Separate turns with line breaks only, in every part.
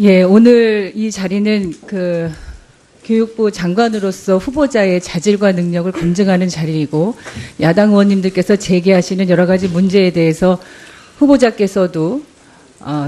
예, 오늘 이 자리는 그 교육부 장관으로서 후보자의 자질과 능력을 검증하는 자리이고, 야당 의원님들께서 제기하시는 여러 가지 문제에 대해서 후보자께서도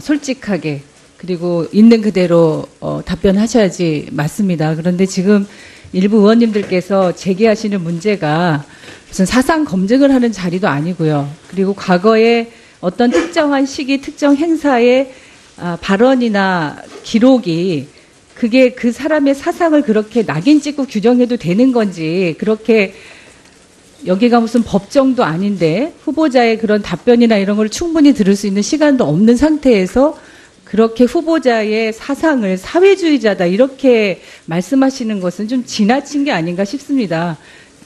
솔직하게 그리고 있는 그대로 답변하셔야지 맞습니다. 그런데 지금 일부 의원님들께서 제기하시는 문제가 무슨 사상 검증을 하는 자리도 아니고요. 그리고 과거에 어떤 특정한 시기, 특정 행사의 발언이나 기록이 그게 그 사람의 사상을 그렇게 낙인 찍고 규정해도 되는 건지, 그렇게 여기가 무슨 법정도 아닌데 후보자의 그런 답변이나 이런 걸 충분히 들을 수 있는 시간도 없는 상태에서 그렇게 후보자의 사상을 사회주의자다 이렇게 말씀하시는 것은 좀 지나친 게 아닌가 싶습니다.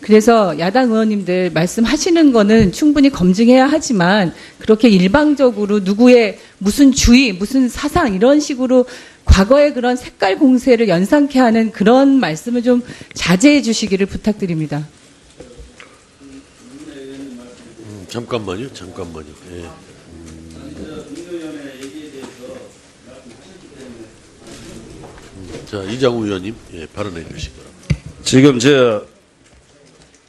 그래서 야당 의원님들 말씀하시는 거는 충분히 검증해야 하지만 그렇게 일방적으로 누구의 무슨 주의, 무슨 사상 이런 식으로 과거의 그런 색깔 공세를 연상케 하는 그런 말씀을 좀 자제해 주시기를 부탁드립니다.
잠깐만요. 예. 자, 이장우 의원님, 예, 발언해 주시기 바랍니다.
지금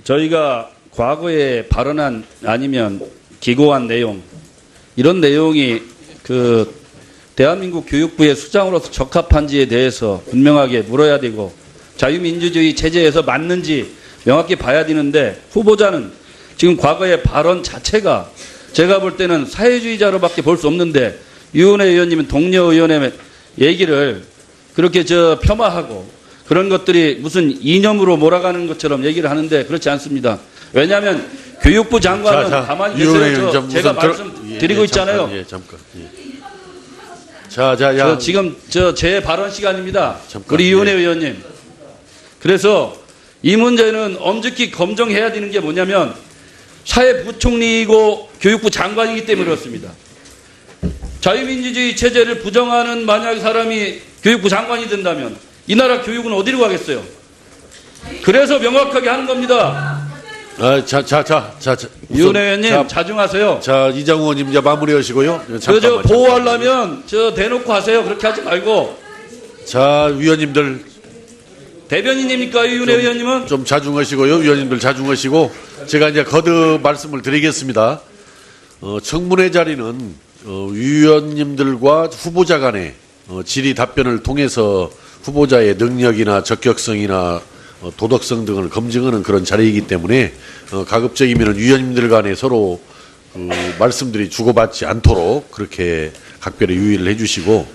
저희가 과거에 발언한 아니면 기고한 내용, 이런 내용이 그 대한민국 교육부의 수장으로서 적합한지에 대해서 분명하게 물어야 되고, 자유민주주의 체제에서 맞는지 명확히 봐야 되는데, 후보자는 지금 과거의 발언 자체가 제가 볼 때는 사회주의자로밖에 볼 수 없는데, 유은혜 의원님은 동료 의원의 얘기를 그렇게 폄하하고 그런 것들이 무슨 이념으로 몰아가는 것처럼 얘기를 하는데 그렇지 않습니다. 왜냐하면 교육부 장관은 가만히 계세요. 제가 말씀드리고 있잖아요.
예, 잠깐. 예.
지금 제 발언 시간입니다.
잠깐,
우리 유은혜
예.
의원님. 그래서 이 문제는 엄격히 검증해야 되는 게 뭐냐면 사회부총리이고 교육부 장관이기 때문에 그렇습니다. 자유민주주의 체제를 부정하는 만약 사람이 교육부 장관이 된다면 이 나라 교육은 어디로 가겠어요? 그래서 명확하게 하는 겁니다. 유은혜 의원님 자중하세요.
자, 이장우 의원님 이제 마무리하시고요.
보호하려면 대놓고 하세요. 그렇게 하지 말고.
자, 위원님들
대변인입니까, 유은혜 의원님은?
좀 자중하시고요. 위원님들 자중하시고, 제가 이제 거듭 말씀을 드리겠습니다. 청문회 자리는 위원님들과 후보자 간의 질의 답변을 통해서 후보자의 능력이나 적격성이나 도덕성 등을 검증하는 그런 자리이기 때문에 가급적이면 위원님들 간에 서로 말씀들이 주고받지 않도록 그렇게 각별히 유의를 해주시고,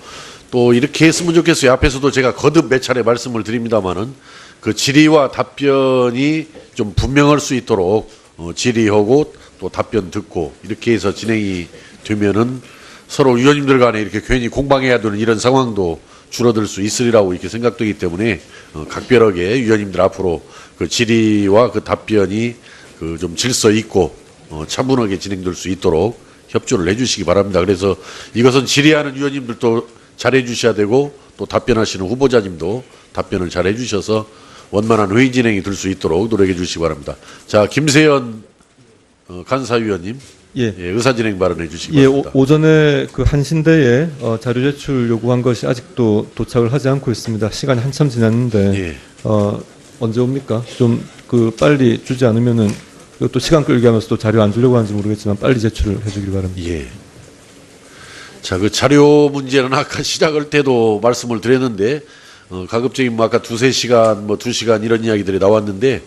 또 이렇게 했으면 좋겠어요. 앞에서도 제가 거듭 몇 차례 말씀을 드립니다만은 그 질의와 답변이 좀 분명할 수 있도록 질의하고 또 답변 듣고 이렇게 해서 진행이 되면은 서로 위원님들 간에 이렇게 괜히 공방해야 되는 이런 상황도 줄어들 수 있으리라고 이렇게 생각되기 때문에 각별하게 위원님들 앞으로 그 질의와 그 답변이 그 좀 질서 있고 차분하게 진행될 수 있도록 협조를 해주시기 바랍니다. 그래서 이것은 질의하는 위원님들도 잘해 주셔야 되고 또 답변하시는 후보자님도 답변을 잘해 주셔서 원만한 회의 진행이 될 수 있도록 노력해 주시기 바랍니다. 자, 김세연 간사위원님,
예.
의사 진행 발언해 주시기
예,
바랍니다.
오전에 그 한신대에 자료 제출 요구한 것이 아직도 도착을 하지 않고 있습니다. 시간이 한참 지났는데
예.
언제 옵니까? 좀 그 빨리 주지 않으면은 이것도 시간 끌게 하면서 또 자료 안 주려고 하는지 모르겠지만 빨리 제출을 해주길 바랍니다.
예. 자, 그 자료 문제는 아까 시작할 때도 말씀을 드렸는데 가급적이면 뭐 아까 2-3시간, 2시간 이런 이야기들이 나왔는데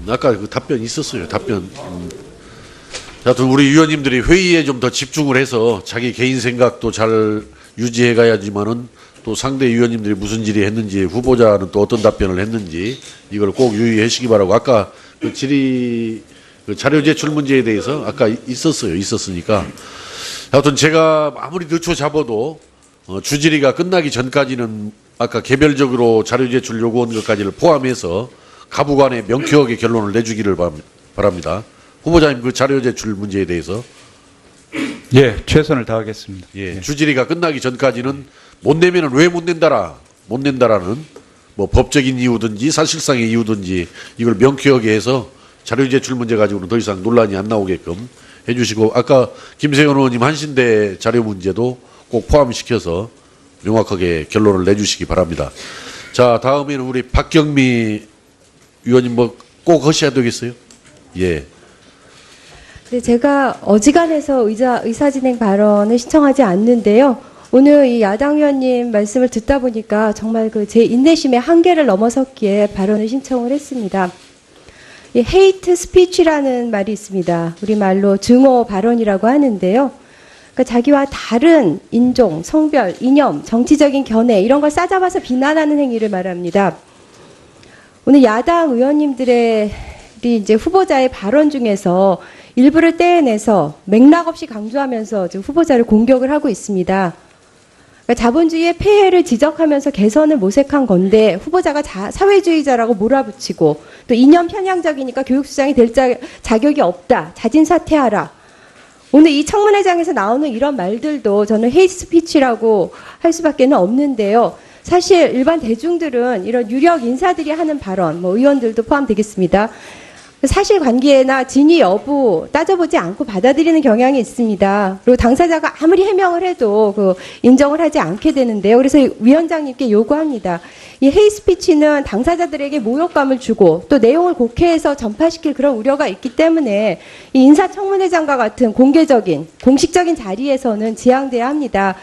아까 그 답변 있었어요. 답변. 하여튼 우리 위원님들이 회의에 좀 더 집중을 해서 자기 개인 생각도 잘 유지해 가야지만은 또 상대 위원님들이 무슨 질의했는지, 후보자는 또 어떤 답변을 했는지 이걸 꼭 유의하시기 바라고. 아까 그 질의 그 자료 제출 문제에 대해서 아까 있었으니까 하여튼 제가 아무리 늦춰 잡아도 주질의가 끝나기 전까지는 아까 개별적으로 자료 제출 요구한 것까지를 포함해서 가부간에 명쾌하게 결론을 내주기를 바랍니다. 후보자님 그 자료 제출 문제에 대해서
예, 최선을 다하겠습니다.
예, 주질의가 끝나기 전까지는 못 내면은 왜 못 낸다라는 뭐 법적인 이유든지 사실상의 이유든지 이걸 명쾌하게 해서 자료 제출 문제 가지고는 더 이상 논란이 안 나오게끔 해주시고, 아까 김세현 의원님 한신대 자료 문제도 꼭 포함시켜서 명확하게 결론을 내주시기 바랍니다. 자, 다음에는 우리 박경미 의원님 뭐 꼭 하셔야 되겠어요? 예.
네, 제가 어지간해서 의사진행 발언을 신청하지 않는데요. 오늘 이 야당 의원님 말씀을 듣다 보니까 정말 그 제 인내심의 한계를 넘어섰기에 발언을 신청을 했습니다. 이 헤이트 스피치라는 말이 있습니다. 우리말로 증오 발언이라고 하는데요. 그러니까 자기와 다른 인종, 성별, 이념, 정치적인 견해 이런 걸 싸잡아서 비난하는 행위를 말합니다. 오늘 야당 의원님들의 이제 후보자의 발언 중에서 일부를 떼어내서 맥락 없이 강조하면서 지금 후보자를 공격을 하고 있습니다. 그러니까 자본주의의 폐해를 지적하면서 개선을 모색한 건데 후보자가 사회주의자라고 몰아붙이고 또 이념 편향적이니까 교육수장이 될 자격이 없다. 자진 사퇴하라. 오늘 이 청문회장에서 나오는 이런 말들도 저는 헤이트 스피치라고 할 수밖에 없는데요. 사실 일반 대중들은 이런 유력 인사들이 하는 발언, 뭐 의원들도 포함되겠습니다. 사실관계나 진위 여부 따져보지 않고 받아들이는 경향이 있습니다. 그리고 당사자가 아무리 해명을 해도 인정을 하지 않게 되는데요. 그래서 위원장님께 요구합니다. 이 헤이스피치는 당사자들에게 모욕감을 주고 또 내용을 곡해해서 전파시킬 그런 우려가 있기 때문에 이 인사청문회장과 같은 공개적인 공식적인 자리에서는 지양돼야 합니다.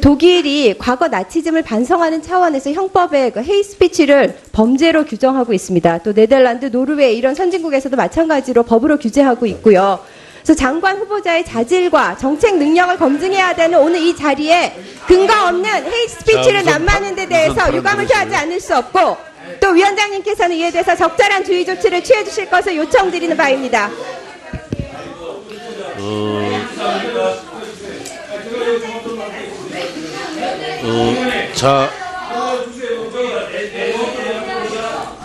독일이 과거 나치즘을 반성하는 차원에서 형법에 헤이스피치를 범죄로 규정하고 있습니다. 또 네덜란드, 노르웨이 이런 선진국에서도 마찬가지로 법으로 규제하고 있고요. 그래서 장관 후보자의 자질과 정책 능력을 검증해야 되는 오늘 이 자리에 근거 없는 헤이스피치를 난무하는 데 대해서 유감을 표하지 않을 수 없고 또 위원장님께서는 이에 대해서 적절한 주의 조치를 취해 주실 것을 요청드리는 바입니다.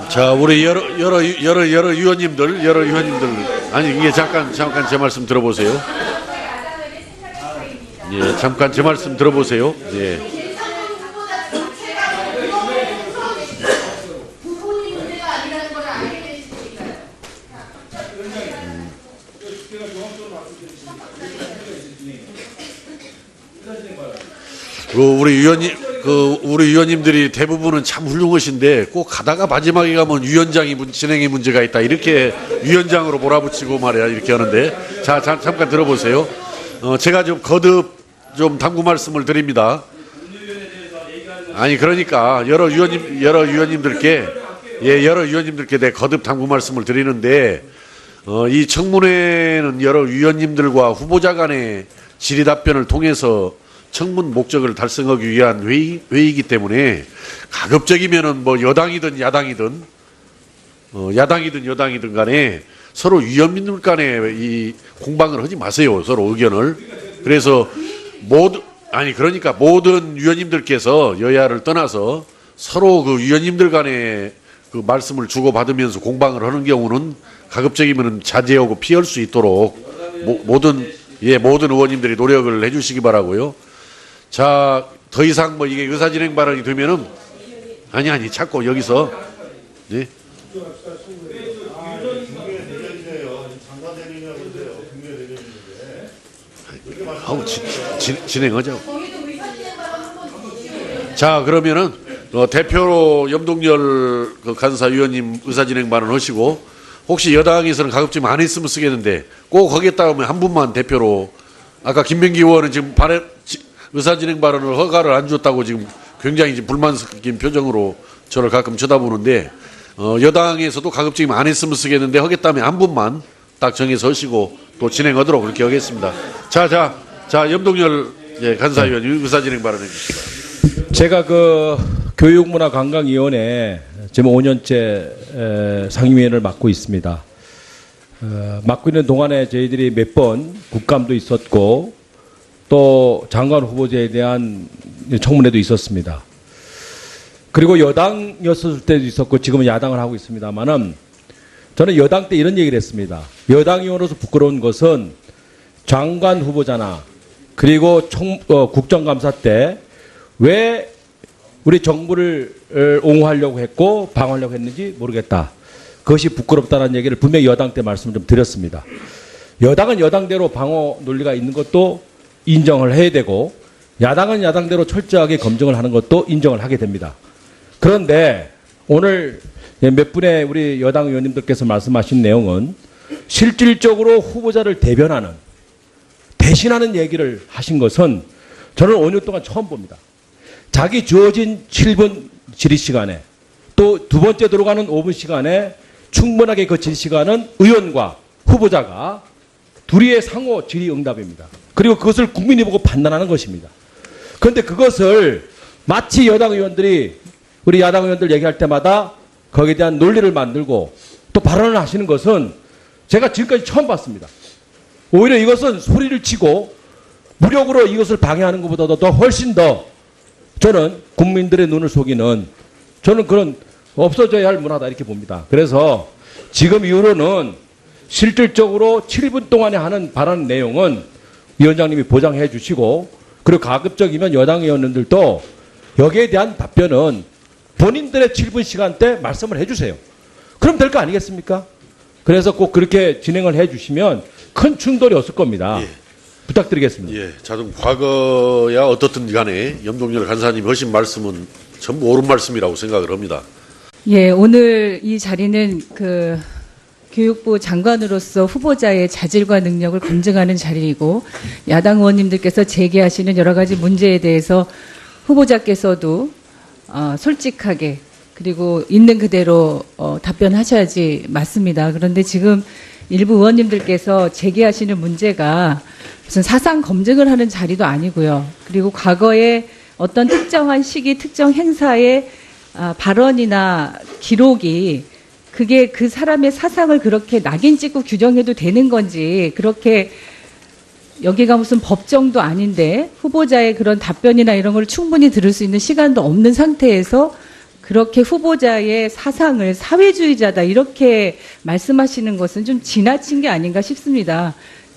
자, 우리 여러 위원님들, 아니, 이게 잠깐 제 말씀 들어보세요. 예, 잠깐 제 말씀 들어보세요. 예. 우리 위원님들이 대부분은 참 훌륭하신데 꼭 가다가 마지막에 가면 위원장이 진행에 문제가 있다 이렇게 위원장으로 몰아붙이고 말이야 이렇게 하는데 자 잠깐 들어보세요. 제가 좀 거듭 좀 당부 말씀을 드립니다. 아니 그러니까 여러 위원님들께 내 거듭 당부 말씀을 드리는데 이 청문회는 여러 위원님들과 후보자 간의 질의 답변을 통해서 청문 목적을 달성하기 위한 회의이기 때문에 가급적이면은 뭐 여당이든 야당이든 간에 서로 위원님들 간에 이 공방을 하지 마세요. 서로 의견을. 그래서 모든 위원님들께서 여야를 떠나서 서로 그 위원님들 간에 그 말씀을 주고받으면서 공방을 하는 경우는 가급적이면은 자제하고 피할 수 있도록 모든 의원님들이 노력을 해주시기 바라고요. 자, 더 이상 뭐 이게 의사진행 발언이 되면은 아니 자꾸 여기서 네. 진행하죠. 자, 그러면은 대표로 염동열 간사위원님 의사진행 발언 하시고 혹시 여당에서는 가급적 안 했으면 쓰겠는데 꼭 하겠다 하면 한 분만 대표로 아까 김명기 의원은 지금 의사진행 발언을 허가를 안 줬다고 지금 굉장히 지금 불만 섞인 표정으로 저를 가끔 쳐다보는데 여당에서도 가급적이면 안 했으면 쓰겠는데 하겠다면 한 분만 딱 정해서 하시고 또 진행하도록 그렇게 하겠습니다. 자 염동열 간사위원 의사진행 발언해 주시기
제가 교육문화관광위원회 지금 5년째 상임위원을 맡고 있습니다. 맡고 있는 동안에 저희들이 몇 번 국감도 있었고 또 장관 후보자에 대한 청문회도 있었습니다. 그리고 여당이었을 때도 있었고 지금은 야당을 하고 있습니다만은 저는 여당 때 이런 얘기를 했습니다. 여당 의원으로서 부끄러운 것은 장관 후보자나 그리고 국정감사 때 왜 우리 정부를 옹호하려고 했고 방어하려고 했는지 모르겠다. 그것이 부끄럽다는 얘기를 분명히 여당 때 말씀을 좀 드렸습니다. 여당은 여당대로 방어 논리가 있는 것도 인정을 해야 되고 야당은 야당대로 철저하게 검증을 하는 것도 인정을 하게 됩니다. 그런데 오늘 몇 분의 우리 여당 의원님들께서 말씀하신 내용은 실질적으로 후보자를 대신하는 얘기를 하신 것은 저는 5년 동안 처음 봅니다. 자기 주어진 7분 질의 시간에 또 두 번째 들어가는 5분 시간에 충분하게 그 질의 시간은 의원과 후보자가 둘이의 상호 질의응답입니다. 그리고 그것을 국민이 보고 판단하는 것입니다. 그런데 그것을 마치 여당 의원들이 우리 야당 의원들 얘기할 때마다 거기에 대한 논리를 만들고 또 발언을 하시는 것은 제가 지금까지 처음 봤습니다. 오히려 이것은 소리를 치고 무력으로 이것을 방해하는 것보다도 더 훨씬 더 저는 국민들의 눈을 속이는 저는 그런 없어져야 할 문화다 이렇게 봅니다. 그래서 지금 이후로는 실질적으로 7분 동안에 하는 발언 내용은 위원장님이 보장해 주시고 그리고 가급적이면 여당 의원님들도 여기에 대한 답변은 본인들의 7분 시간대 말씀을 해 주세요. 그럼 될 거 아니겠습니까? 그래서 꼭 그렇게 진행을 해 주시면 큰 충돌이 없을 겁니다.
예.
부탁드리겠습니다.
예, 좀 과거야 어떻든 간에 염동열 간사님이 하신 말씀은 전부 옳은 말씀이라고 생각을 합니다.
예, 오늘 이 자리는 그 교육부 장관으로서 후보자의 자질과 능력을 검증하는 자리이고 야당 의원님들께서 제기하시는 여러 가지 문제에 대해서 후보자께서도 솔직하게 그리고 있는 그대로 답변하셔야지 맞습니다. 그런데 지금 일부 의원님들께서 제기하시는 문제가 무슨 사상 검증을 하는 자리도 아니고요. 그리고 과거에 어떤 특정한 시기, 특정 행사의 발언이나 기록이 그게 그 사람의 사상을 그렇게 낙인 찍고 규정해도 되는 건지 그렇게 여기가 무슨 법정도 아닌데 후보자의 그런 답변이나 이런 걸 충분히 들을 수 있는 시간도 없는 상태에서 그렇게 후보자의 사상을 사회주의자다 이렇게 말씀하시는 것은 좀 지나친 게 아닌가 싶습니다.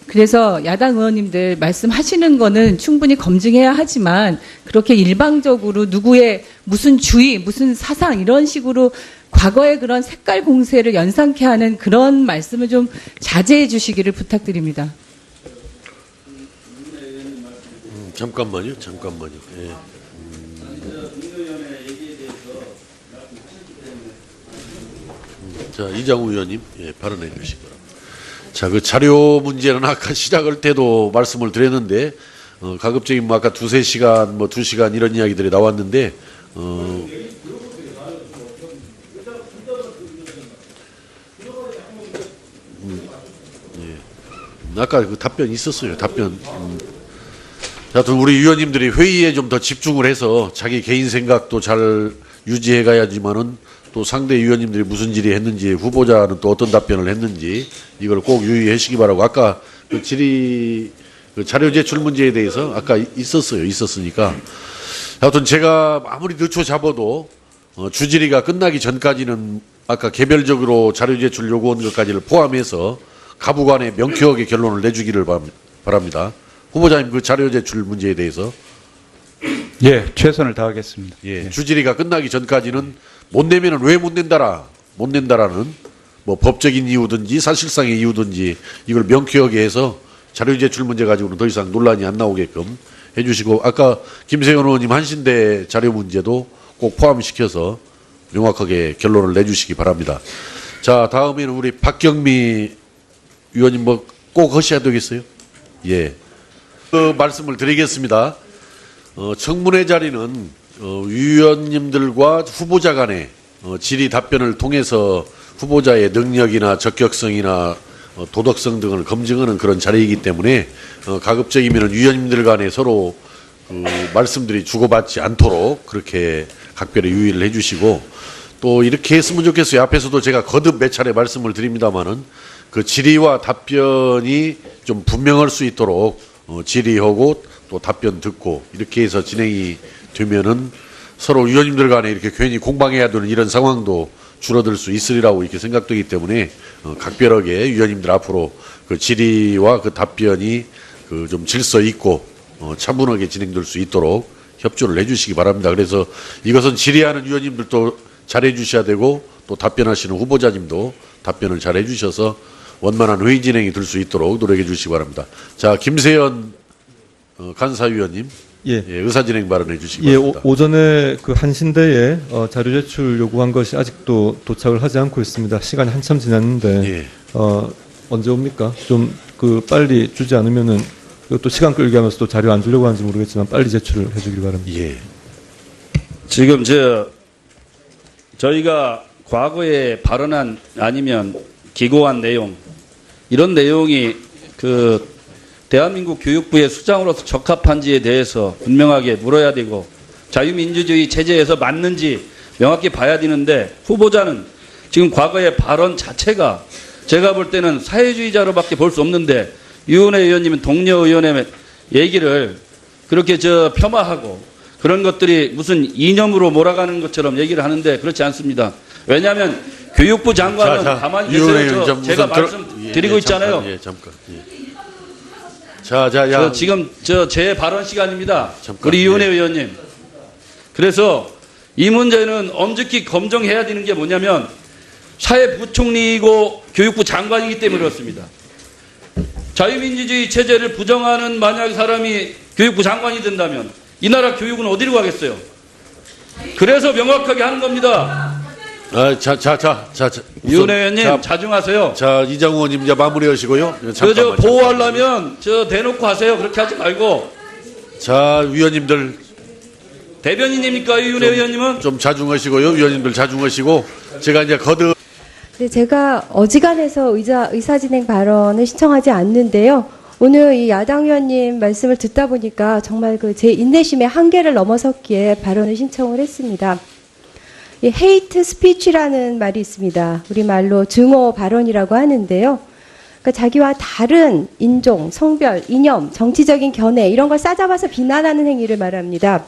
그래서 야당 의원님들 말씀하시는 거는 충분히 검증해야 하지만 그렇게 일방적으로 누구의 무슨 주의, 무슨 사상 이런 식으로 과거의 그런 색깔 공세를 연상케 하는 그런 말씀을 좀 자제해 주시기를 부탁드립니다.
잠깐만요. 예. 자, 이장우 의원님, 예, 발언해 주시기 바랍니다. 자, 그 자료 문제는 아까 시작할 때도 말씀을 드렸는데, 가급적이면 아까 2-3시간, 2시간 이런 이야기들이 나왔는데, 아까 그 답변 있었어요. 답변. 하여튼 우리 위원님들이 회의에 좀 더 집중을 해서 자기 개인 생각도 잘 유지해 가야지만은 또 상대 위원님들이 무슨 질의했는지 후보자는 또 어떤 답변을 했는지 이걸 꼭 유의하시기 바라고 아까 그 질의 그 자료 제출 문제에 대해서 아까 있었으니까 하여튼 제가 아무리 늦춰 잡아도 주질의가 끝나기 전까지는 아까 개별적으로 자료 제출 요구한 것까지를 포함해서 가부간에 명쾌하게 결론을 내주기를 바랍니다. 후보자님 그 자료 제출 문제에 대해서
예, 최선을 다하겠습니다.
예, 주질의가 끝나기 전까지는 못 내면은 왜 못 낸다라는 뭐 법적인 이유든지 사실상의 이유든지 이걸 명쾌하게 해서 자료 제출 문제 가지고는 더 이상 논란이 안 나오게끔 해주시고 아까 김세현 의원님 한신대 자료 문제도 꼭 포함시켜서 명확하게 결론을 내주시기 바랍니다. 자, 다음에는 우리 박경미 위원님 뭐 꼭 하셔야 되겠어요? 예. 그 말씀을 드리겠습니다. 청문회 자리는 위원님들과 후보자 간의 질의 답변을 통해서 후보자의 능력이나 적격성이나 도덕성 등을 검증하는 그런 자리이기 때문에 가급적이면 위원님들 간에 서로 말씀들이 주고받지 않도록 그렇게 각별히 유의를 해주시고 또 이렇게 했으면 좋겠어요. 앞에서도 제가 거듭 몇 차례 말씀을 드립니다마는 그 질의와 답변이 좀 분명할 수 있도록 질의하고 또 답변 듣고 이렇게 해서 진행이 되면은 서로 위원님들 간에 이렇게 괜히 공방해야 되는 이런 상황도 줄어들 수 있으리라고 이렇게 생각되기 때문에 각별하게 위원님들 앞으로 그 질의와 그 답변이 그 좀 질서 있고 차분하게 진행될 수 있도록 협조를 해주시기 바랍니다. 그래서 이것은 질의하는 위원님들도 잘해 주셔야 되고 또 답변하시는 후보자님도 답변을 잘 해주셔서 원만한 회의 진행이 될 수 있도록 노력해 주시기 바랍니다. 자, 김세연 간사위원님,
예.
의사 진행 발언해 주시기
예,
바랍니다.
오전에 그 한신대에 자료 제출 요구한 것이 아직도 도착을 하지 않고 있습니다. 시간이 한참 지났는데
예.
언제 옵니까? 좀 그 빨리 주지 않으면은 또 시간 끌게 하면서 또 자료 안 주려고 하는지 모르겠지만 빨리 제출을 해주길 바랍니다.
예.
지금 저희가 과거에 발언한 아니면 기고한 내용 이런 내용이 그 대한민국 교육부의 수장으로서 적합한지에 대해서 분명하게 물어야 되고 자유민주주의 체제에서 맞는지 명확히 봐야 되는데 후보자는 지금 과거의 발언 자체가 제가 볼 때는 사회주의자로밖에 볼 수 없는데 유은혜 의원님은 동료 의원의 얘기를 그렇게 폄하하고 그런 것들이 무슨 이념으로 몰아가는 것처럼 얘기를 하는데 그렇지 않습니다. 왜냐하면 교육부 장관은 가만히 계세요. 제가 말씀드리고 있잖아요.
잠깐. 자.
지금 제 발언 시간입니다.
잠깐,
우리 유은혜 의원님. 그래서 이 문제는 엄격히 검증해야 되는 게 뭐냐면 사회부총리이고 교육부 장관이기 때문에 그렇습니다. 자유민주주의 체제를 부정하는 만약 사람이 교육부 장관이 된다면 이 나라 교육은 어디로 가겠어요? 그래서 명확하게 하는 겁니다. 유은혜 의원님 자중하세요.
자, 이장우 의원님 이제 마무리하시고요.
그저 보호하려면 대놓고 하세요. 그렇게 하지 말고.
자, 위원님들
대변인입니까, 유은혜 의원님은?
좀 자중하시고요. 위원님들 자중하시고 제가 이제
네, 제가 어지간해서 의사 진행 발언을 신청하지 않는데요. 오늘 이 야당 의원님 말씀을 듣다 보니까 정말 그 제 인내심의 한계를 넘어섰기에 발언을 신청을 했습니다. 이 헤이트 스피치라는 말이 있습니다. 우리말로 증오 발언이라고 하는데요. 그러니까 자기와 다른 인종, 성별, 이념, 정치적인 견해 이런 걸 싸잡아서 비난하는 행위를 말합니다.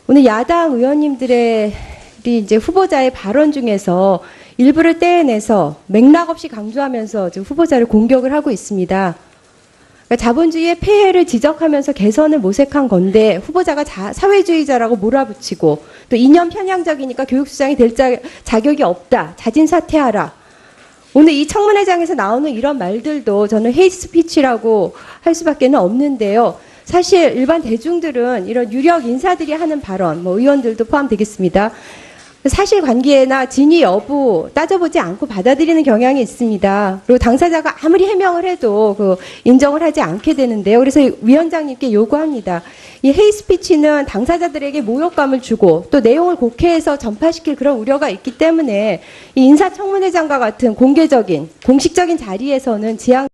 오늘 야당 의원님들의 이제 후보자의 발언 중에서 일부를 떼어내서 맥락 없이 강조하면서 지금 후보자를 공격을 하고 있습니다. 그러니까 자본주의의 폐해를 지적하면서 개선을 모색한 건데 후보자가 사회주의자라고 몰아붙이고 또 이념 편향적이니까 교육수장이 될 자격이 없다. 자진 사퇴하라. 오늘 이 청문회장에서 나오는 이런 말들도 저는 헤이트 스피치라고 할 수밖에 없는데요. 사실 일반 대중들은 이런 유력 인사들이 하는 발언, 의원들도 포함되겠습니다. 사실관계나 진위 여부 따져보지 않고 받아들이는 경향이 있습니다. 그리고 당사자가 아무리 해명을 해도 인정을 하지 않게 되는데요. 그래서 위원장님께 요구합니다. 이 헤이스피치는 당사자들에게 모욕감을 주고 또 내용을 곡해해서 전파시킬 그런 우려가 있기 때문에 이 인사청문회장과 같은 공개적인 공식적인 자리에서는 지향